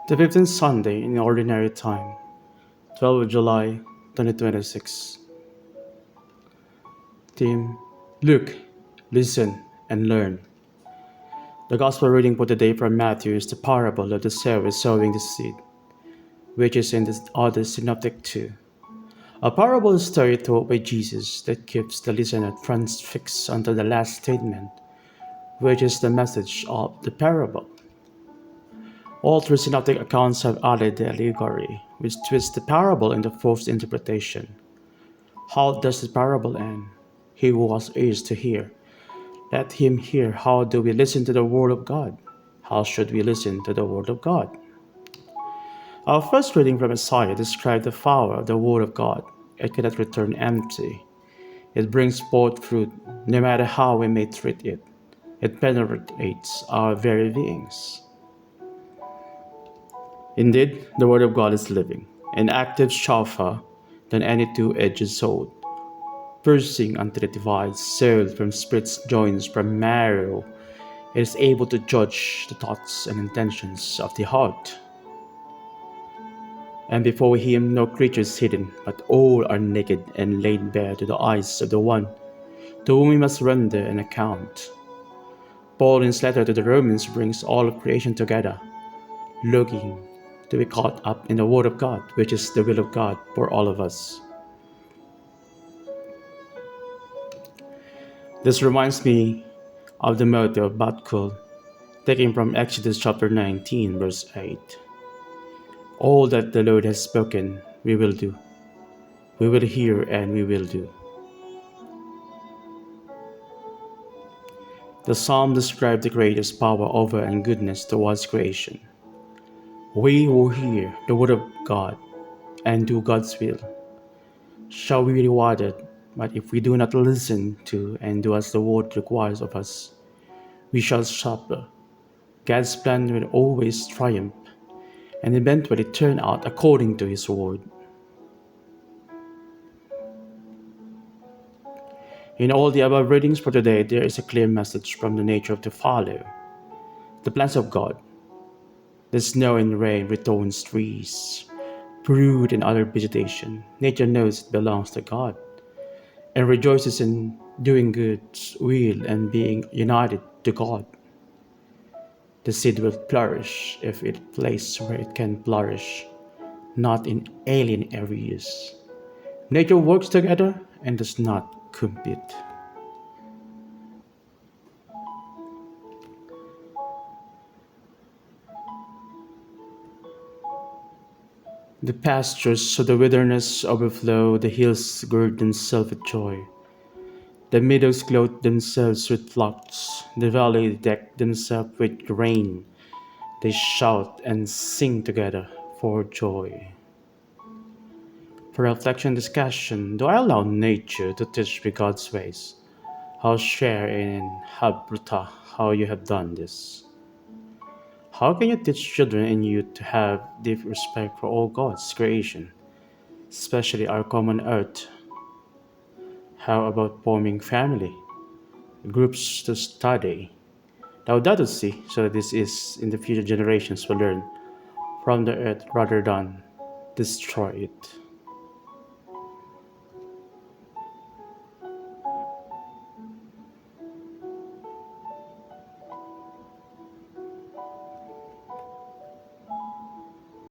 The 15th Sunday in Ordinary Time, 12th of July 2026. Theme: Look, listen, and learn. The Gospel reading for today from Matthew is the parable of the sower sowing the seed, which is in the other Synoptic too. A parable story told by Jesus that keeps the listener transfixed until the last statement, which is the message of the parable. All three synoptic accounts have added the allegory, which twists the parable into false interpretation. How does the parable end? He who has ears to hear, let him hear. How do we listen to the word of God? How should we listen to the word of God? Our first reading from Isaiah describes the power of the word of God. It cannot return empty. It brings forth fruit, no matter how we may treat it. It penetrates our very beings. Indeed, the Word of God is living, and active, sharper than any two-edged sword, piercing until it divides soul from spirit, joints from marrow. It is able to judge the thoughts and intentions of the heart. And before him no creature is hidden, but all are naked and laid bare to the eyes of the one to whom we must render an account. Paul in his letter to the Romans brings all of creation together, looking to be caught up in the Word of God, which is the will of God for all of us. This reminds me of the motto of Batkul, taken from Exodus chapter 19, verse 8. All that the Lord has spoken, we will do. We will hear and we will do. The psalm describes the Creator's power over and goodness towards creation. We who hear the word of God and do God's will shall be rewarded, but if we do not listen to and do as the word requires of us, we shall suffer. God's plan will always triumph and eventually turn out according to His word. In all the above readings for today, there is a clear message from the nature of the follow. The plans of God. The snow and rain returns trees, fruit and other vegetation. Nature knows it belongs to God and rejoices in doing God's will and being united to God. The seed will flourish if it placed where it can flourish, not in alien areas. Nature works together and does not compete. The pastures of the wilderness overflow, the hills gird themselves with joy. The meadows clothe themselves with flocks, the valleys deck themselves with grain. They shout and sing together for joy. For reflection discussion, do I allow nature to teach me God's ways? How share in Habruta how you have done this? How can you teach children and youth to have deep respect for all God's creation, especially our common earth? How about forming family, groups to study? Now that will see, so this is in the future generations will learn from the earth rather than destroy it.